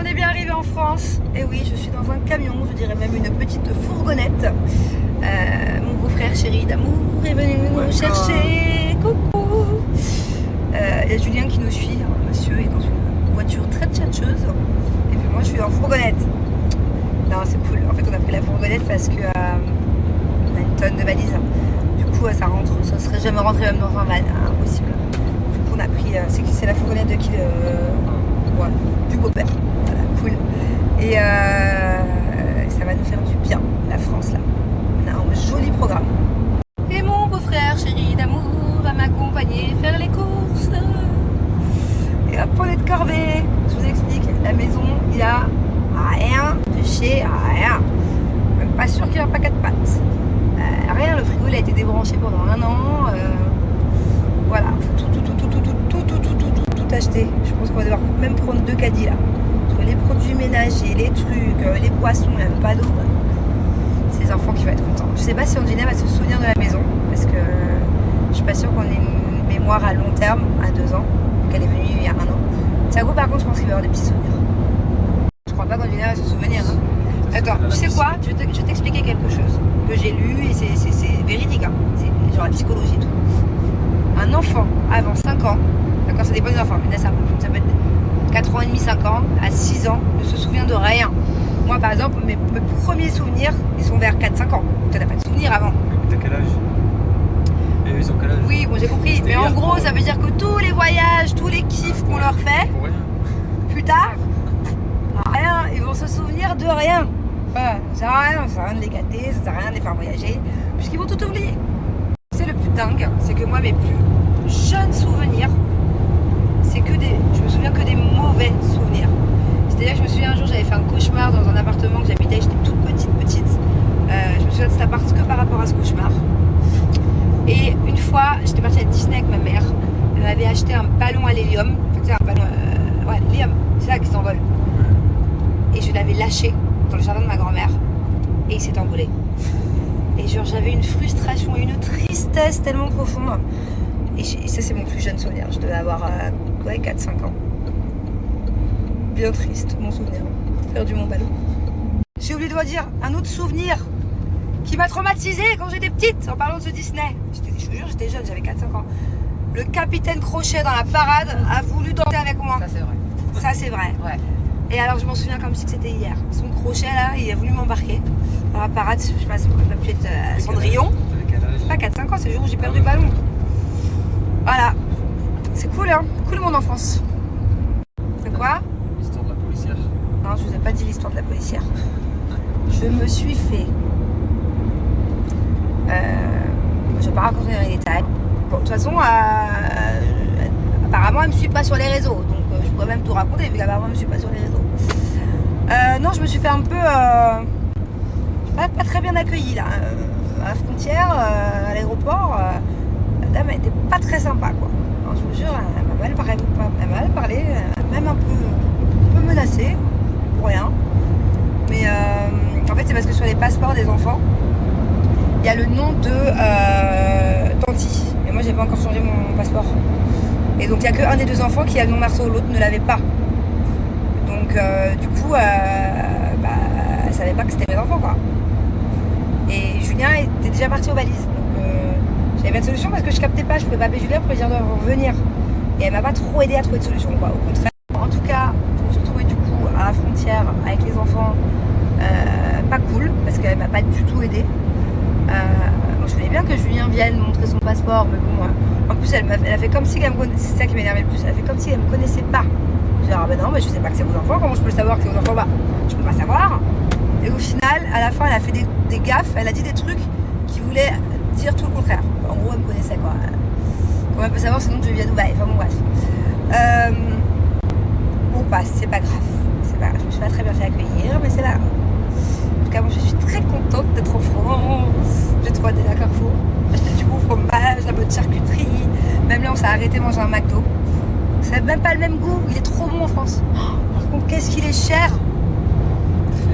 On est bien arrivé en France. Et oui, je suis dans un camion, je dirais même une petite fourgonnette. Mon beau-frère chéri d'amour est venu nous chercher. Coucou. Il y a Julien qui nous suit. Monsieur est dans une voiture très tchatcheuse. Et puis moi, je suis en fourgonnette. Non, c'est cool. En fait, on a pris la fourgonnette parce que on a une tonne de valises. Du coup, ça rentre. Ça serait jamais rentré même dans un van. Impossible. Du coup, on a pris. C'est la fourgonnette de qui voilà, du beau-père. Voilà, cool. Et ça va nous faire du bien, la France, là. On a un joli programme. Et mon beau-frère chéri d'amour va m'accompagner faire les courses. Et hop, on est de corvée. Je vous explique, la maison, il y a rien de chez rien. Même pas sûr qu'il y a un paquet de pâtes. Rien, le frigo il a été débranché pendant un an. Voilà, faut tout acheter. Je pense qu'on va devoir même prendre 2 caddies là. Entre les produits ménagers, les trucs, les boissons, il n'y a même pas d'eau. C'est les enfants qui vont être contents. Je sais pas si Angina va se souvenir de la maison parce que je suis pas sûre qu'on ait une mémoire à long terme, à 2 ans. Donc elle est venue il y a 1 an. Sago par contre, je pense qu'il va y avoir des petits souvenirs. Je crois pas qu'Angina va se souvenir. Hein. Attends, tu sais quoi? Je vais t'expliquer quelque chose que j'ai lu et c'est véridique. Hein. C'est genre la psychologie et tout. Un enfant avant 5 ans, d'accord, ça dépend des enfants, mais là ça peut être 4 ans et demi, 5 ans, à 6 ans, ne se souvient de rien. Moi par exemple, mes premiers souvenirs, ils sont vers 4-5 ans. Tu n'as pas de souvenirs avant. T'as quel âge? Et ils ont quel âge? Oui, bon j'ai compris, mais en gros ça veut dire que tous les voyages, tous les kiffs qu'on leur fait, plus tard, rien, ils vont se souvenir de rien. Voilà, ça sert à rien de les gâter, ça sert à rien de les faire voyager, puisqu'ils vont tout oublier. C'est le plus dingue, c'est que moi mes plus jeunes souvenirs, je me souviens que des mauvais souvenirs. C'est-à-dire que je me souviens un jour j'avais fait un cauchemar dans un appartement que j'habitais, j'étais toute petite. Je me souviens de cet appart que par rapport à ce cauchemar. Et une fois, j'étais partie à Disney avec ma mère. Elle m'avait acheté un ballon à l'hélium. Enfin, un ballon, l'hélium, c'est ça qui s'envole. Et je l'avais lâché dans le jardin de ma grand-mère. Et il s'est envolé. Et genre j'avais une frustration et une tristesse tellement profonde. Et ça c'est mon plus jeune souvenir. Je devais avoir 4-5 ans. Bien triste mon souvenir. Perdu mon ballon. J'ai oublié de vous dire un autre souvenir qui m'a traumatisée quand j'étais petite en parlant de ce Disney. Je vous jure, j'étais jeune, j'avais 4-5 ans. Le capitaine Crochet dans la parade a voulu danser avec moi. Ça c'est vrai. Ça c'est vrai. Ouais. Et alors je m'en souviens comme si c'était hier. Son crochet là, il a voulu m'embarquer dans la parade, je sais pas, ça peut être Cendrillon. C'est pas 4-5 ans, c'est le jour où j'ai perdu le ballon. Voilà. C'est cool hein, cool mon enfance. C'est quoi? L'histoire de la policière. Non, je vous ai pas dit l'histoire de la policière. Je me suis fait... je vais pas raconter dans les détails. Bon, de toute façon, apparemment elle me suit pas sur les réseaux. Donc je pourrais même tout raconter vu qu'apparemment elle me suit pas sur les réseaux. Non, je me suis fait un peu... pas très bien accueillie là. À la frontière, à l'aéroport, la dame elle était pas très sympa quoi. Alors, je vous jure, elle m'a mal parlé, même un peu menacée, pour rien. Mais en fait c'est parce que sur les passeports des enfants, il y a le nom de Tanti. Et moi j'ai pas encore changé mon passeport. Et donc il n'y a qu'un des 2 enfants qui a le nom Marceau, l'autre ne l'avait pas. Donc du coup, elle savait pas que c'était mes enfants quoi. Et Julien était déjà parti aux valises. Donc j'avais pas de solution parce que je captais pas, je pouvais pas appeler Julien pour lui dire de revenir. Et elle m'a pas trop aidé à trouver de solution quoi, au contraire. En tout cas, je me suis retrouvée du coup à la frontière avec les enfants, pas cool, parce qu'elle m'a pas du tout aidé. Moi je voulais bien que Julien vienne montrer son passeport, mais bon, en plus elle a fait comme si elle me connaissait, c'est ça qui m'énervait le plus, elle a fait comme si elle me connaissait pas. Je dis ah ben non, mais je sais pas que c'est vos enfants, comment je peux le savoir que c'est vos enfants? Bah, je peux pas savoir. Et au final, à la fin, elle a fait des gaffes, elle a dit des trucs qui voulaient dire tout le contraire. En gros, elle me connaissait quoi. Comment elle peut savoir sinon que je vis à Dubaï? Enfin bon, bref. On passe, c'est pas grave. C'est pas grave. Je me suis pas très bien fait accueillir, mais c'est là. En tout cas, moi je suis très contente d'être en France. J'ai trouvé des Carrefour. J'ai acheté du bon fromage, la bonne charcuterie. Même là, on s'est arrêté manger un McDo. Ça n'a même pas le même goût. Il est trop bon en France. Par contre, qu'est-ce qu'il est cher.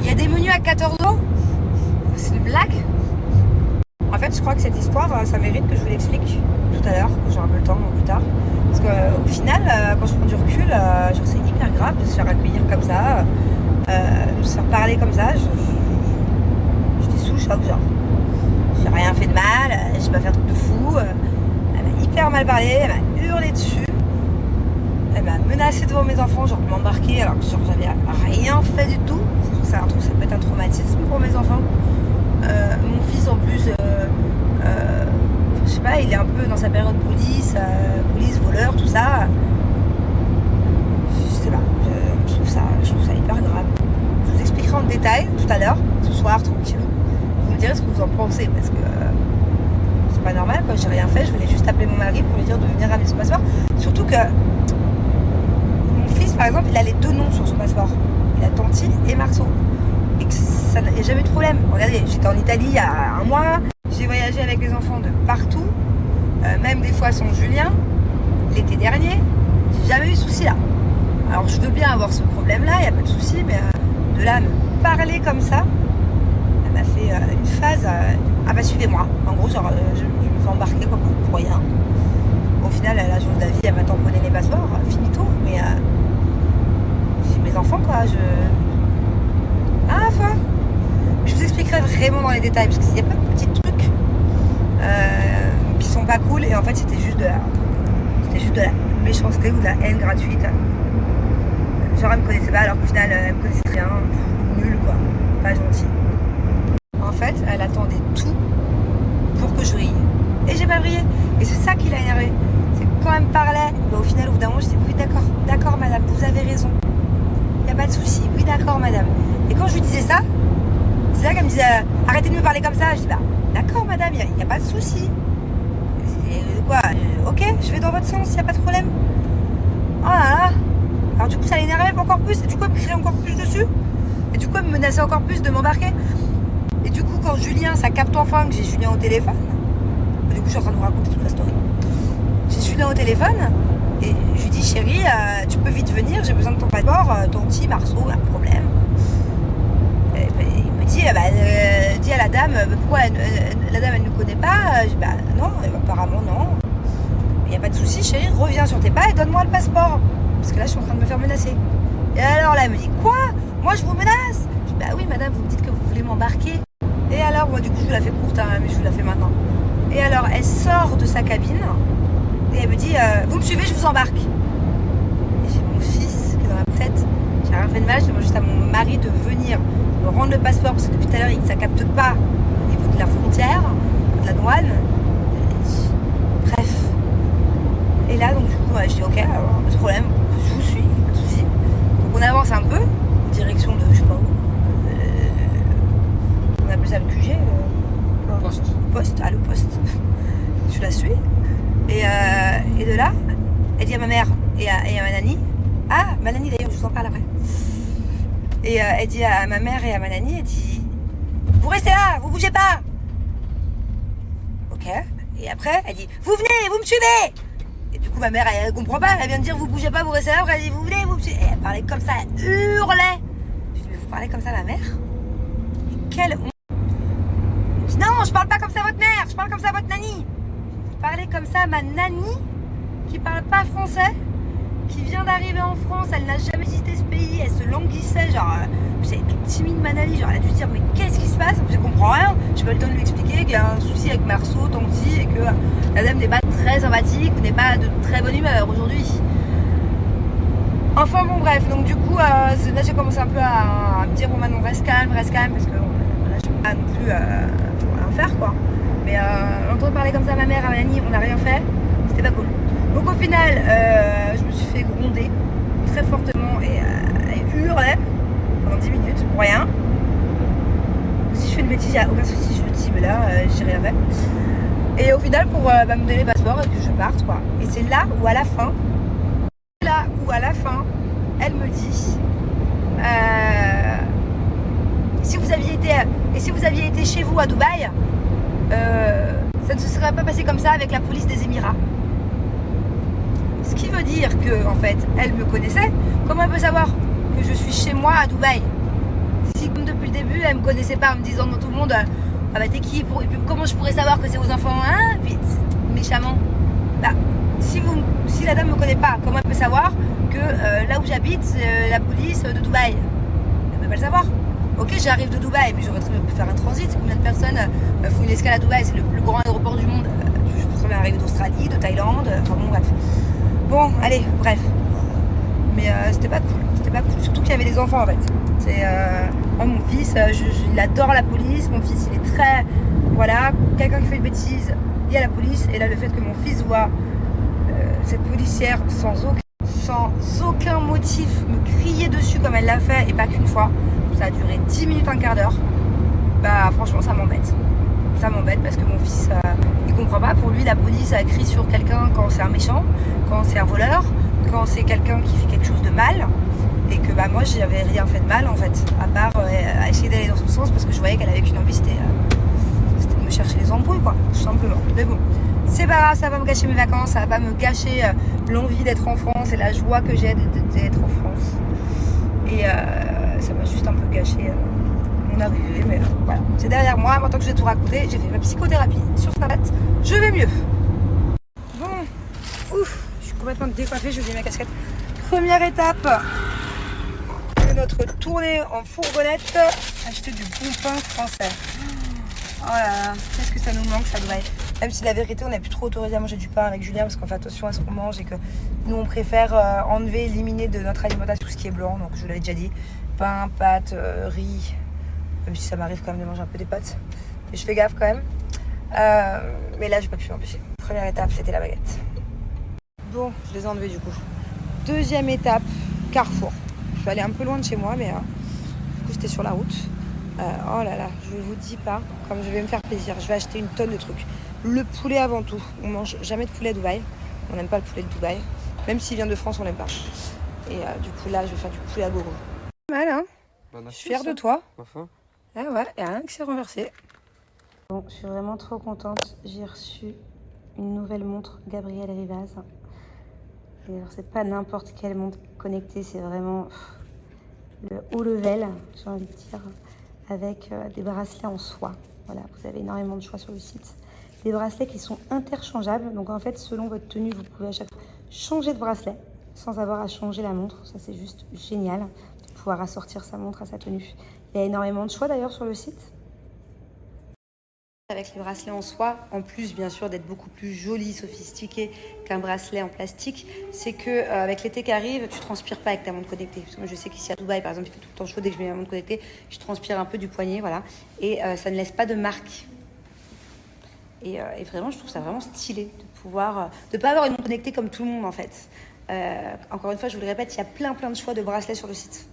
Il y a des menus à 14 €. C'est une blague. En fait, je crois que cette histoire, ça mérite que je vous l'explique. tout à l'heure, quand j'aurai un peu le temps, plus tard. Parce qu'au final, quand je prends du recul, genre, c'est hyper grave de se faire accueillir comme ça, de se faire parler comme ça. J'étais sous le choc, genre. J'ai rien fait de mal, j'ai pas fait un truc de fou. Elle m'a hyper mal parlé, elle m'a hurlé dessus. Elle m'a menacé devant mes enfants, genre de m'embarquer alors que genre, j'avais rien fait du tout. Ça peut être un traumatisme pour mes enfants. Mon fils en plus, je sais pas, il est un peu dans sa période police, voleur, tout ça. Je sais pas, je trouve ça hyper grave. Je vous expliquerai en détail tout à l'heure, ce soir, tranquille. Vous me direz ce que vous en pensez, parce que c'est pas normal, quoi. J'ai rien fait, je voulais juste appeler mon mari pour lui dire de venir ramener son passeport. Surtout que mon fils, par exemple, il a les 2 noms sur son passeport. Il a Tanti et Marceau. Et que ça n'a jamais eu de problème. Regardez, j'étais en Italie il y a un mois, j'ai voyagé avec les enfants de partout, même des fois sans Julien, l'été dernier, j'ai jamais eu de souci là. Alors je veux bien avoir ce problème-là, il n'y a pas de souci, mais de là à me parler comme ça, elle m'a fait une phase, ah bah suivez-moi. En gros, genre, je me fais embarquer quoi, pour rien. Au final, à la journée de la vie, elle m'a tamponné les passeports, finito, mais j'ai mes enfants quoi, je vous expliquerai vraiment dans les détails parce qu'il y a plein de petits trucs qui sont pas cool et en fait c'était juste de la méchanceté ou de la haine gratuite. Genre elle me connaissait pas alors qu'au final elle me connaissait rien, nul quoi, pas gentil. En fait elle attendait tout pour que je brille et j'ai pas brillé et c'est ça qui l'a énervé. C'est que quand elle me parlait, bah, au final au bout d'un moment je dis oui d'accord madame, vous avez raison, y a pas de souci, oui d'accord madame. Et quand je lui disais ça, c'est là qu'elle me disait arrêtez de me parler comme ça. Je dis bah d'accord madame, il n'y a pas de souci. Ok, je vais dans votre sens, il n'y a pas de problème. Oh là là. Alors du coup ça l'énervait encore plus et du coup elle me criait encore plus dessus. Et du coup elle me menaçait encore plus de m'embarquer. Et du coup quand Julien, ça capte enfin que j'ai Julien au téléphone. Du coup je suis en train de vous raconter toute la story. J'ai Julien au téléphone et je lui dis chérie, tu peux vite venir, j'ai besoin de ton passeport, Tanti, Marceau, un problème. Il me dit, dis à la dame, pourquoi la dame elle ne nous connaît pas? Je dis, bah non, apparemment non. Il n'y a pas de souci, chérie, reviens sur tes pas et donne-moi le passeport. Parce que là, je suis en train de me faire menacer. Et alors là, elle me dit, quoi? Moi, je vous menace? Je dis, bah oui, madame, vous me dites que vous voulez m'embarquer. Et alors, moi, du coup, je vous la fais courte, hein, mais je vous la fais maintenant. Et alors, elle sort de sa cabine et elle me dit, vous me suivez, je vous embarque. Et j'ai mon fils qui est dans la tête. J'ai rien fait de mal, je demande juste à mon mari de venir me rendre le passeport parce que depuis tout à l'heure ça capte pas au niveau de la frontière, de la douane. Bref. Et là donc du coup je dis ok, alors, pas de problème, je vous suis, pas de soucis. Donc on avance un peu en direction de je sais pas où. On appelle ça le QG. Poste, le poste. Je la suis. Et de là, elle dit à ma mère et à ma nanny. Ah, ma nanny d'ailleurs, je vous en parle après. Et elle dit à ma mère et à ma nanny, elle dit vous restez là, vous bougez pas. Ok. Et après, elle dit vous venez, vous me suivez. Et du coup, ma mère, elle comprend pas, elle vient de dire vous bougez pas, vous restez là. Après, elle dit vous venez, vous me suivez. Et elle parlait comme ça, elle hurlait. Je dis mais vous parlez comme ça à ma mère? Mais quelle honte. Je dis non, je parle pas comme ça à votre mère, je parle comme ça à votre nanny. Vous parlez comme ça à ma nanny qui parle pas français, qui vient d'arriver en France, elle n'a jamais visité ce pays, elle se languissait, genre, c'est toute timide Manali, genre, elle a dû se dire, mais qu'est-ce qui se passe? Je comprends rien, je pas le temps de lui expliquer qu'il y a un souci avec Marceau, Tanti, et que la dame n'est pas très sympathique, ou n'est pas de très bonne humeur aujourd'hui. Enfin bon, bref, donc du coup, là j'ai commencé un peu à me dire, bon, maintenant reste calme, parce que là, je peux pas non plus rien faire, quoi. Mais entendre parler comme ça à ma mère, à ma nanny, on n'a rien fait, c'était pas cool. Donc au final, je me suis fait gronder très fortement et elle hurlait pendant 10 minutes pour rien. Si je fais une bêtise, il n'y a aucun souci, je le dis, mais là, j'ai rien fait. Et au final, pour me donner le passeport et que je parte, quoi. Et c'est là où à la fin, elle me dit si vous aviez été chez vous à Dubaï, ça ne se serait pas passé comme ça avec la police des Émirats. Ce qui veut dire que, en fait, elle me connaissait. Comment elle peut savoir que je suis chez moi à Dubaï? Si, comme depuis le début, elle me connaissait pas en me disant dans tout le monde ah bah t'es qui? Comment je pourrais savoir que c'est vos enfants? Hein? Puis, méchamment. Bah, si la dame me connaît pas, comment elle peut savoir que là où j'habite, c'est la police de Dubaï? Elle peut pas le savoir. Ok, j'arrive de Dubaï, mais j'aurais très bien pu faire un transit. Combien de personnes font une escale à Dubaï? C'est le plus grand aéroport du monde. Je peux très bien arriver d'Australie, de Thaïlande, enfin bon, bref. Bon, allez, bref. Mais c'était pas cool. C'était pas cool. Surtout qu'il y avait des enfants en fait. C'est moi, mon fils, il adore la police. Mon fils, il est très. Voilà, quelqu'un qui fait une bêtise, il y a la police. Et là, le fait que mon fils voit cette policière sans aucun motif me crier dessus comme elle l'a fait, et pas qu'une fois, ça a duré 10 minutes, un quart d'heure. Bah, franchement, ça m'embête. Ça m'embête parce que mon fils, il comprend pas. Pour lui, la police crie sur quelqu'un quand c'est un méchant, quand c'est un voleur, quand c'est quelqu'un qui fait quelque chose de mal. Et que bah, moi, j'avais rien fait de mal en fait, à part essayer d'aller dans son sens parce que je voyais qu'elle avait qu'une envie, c'était de me chercher les embrouilles, quoi, tout simplement. Mais bon, c'est pas grave, ça va me gâcher mes vacances, ça va pas me gâcher l'envie d'être en France et la joie que j'ai d'être en France. Et ça m'a juste un peu gâché mon arrivée, mais voilà, c'est derrière moi. Maintenant que j'ai tout raconté, j'ai fait ma psychothérapie sur Snapchat, je vais mieux. Bon, ouf, je suis complètement décoiffée, je vais ma casquette. Première étape de notre tournée en fourgonnette, acheter du bon pain français. Oh là là, qu'est-ce que ça nous manque, ça doit être. Même si la vérité, on n'est plus trop autorisé à manger du pain avec Julien parce qu'on fait attention à ce qu'on mange et que nous, on préfère enlever, éliminer de notre alimentation tout ce qui est blanc. Donc, je vous l'avais déjà dit, pain, pâtes, riz, même si ça m'arrive quand même de manger un peu des pâtes. Et je fais gaffe quand même. Mais là, j'ai pas pu m'empêcher. Première étape, c'était la baguette. Bon, je les ai enlevés du coup. Deuxième étape, Carrefour. Je suis allée un peu loin de chez moi, mais du coup, c'était sur la route. Oh là là, je vous dis pas comme je vais me faire plaisir. Je vais acheter une tonne de trucs. Le poulet avant tout. On mange jamais de poulet à Dubaï. On n'aime pas le poulet de Dubaï. Même s'il vient de France, on l'aime pas. Et du coup là, je vais faire du poulet à gogo. Mal, hein? Je suis fière de toi. Enfin. Ah ouais, et rien que c'est renversé. Bon, je suis vraiment trop contente. J'ai reçu une nouvelle montre Gabriel Rivaz. Et alors, c'est pas n'importe quelle montre connectée, c'est vraiment le haut level, j'ai envie de dire, avec des bracelets en soie. Voilà, vous avez énormément de choix sur le site. Des bracelets qui sont interchangeables. Donc en fait, selon votre tenue, vous pouvez à chaque fois changer de bracelet sans avoir à changer la montre. Ça, c'est juste génial de pouvoir assortir sa montre à sa tenue. Il y a énormément de choix d'ailleurs sur le site. Avec les bracelets en soie, en plus bien sûr d'être beaucoup plus joli, sophistiqué qu'un bracelet en plastique, c'est que avec l'été qui arrive, tu transpires pas avec ta montre connectée. Parce que moi je sais qu'ici à Dubaï par exemple, il fait tout le temps chaud dès que je mets ma montre connectée, je transpire un peu du poignet, voilà, et ça ne laisse pas de marque. Et vraiment, je trouve ça vraiment stylé de pouvoir, de pas avoir une montre connectée comme tout le monde en fait. Encore une fois, je vous le répète, il y a plein de choix de bracelets sur le site.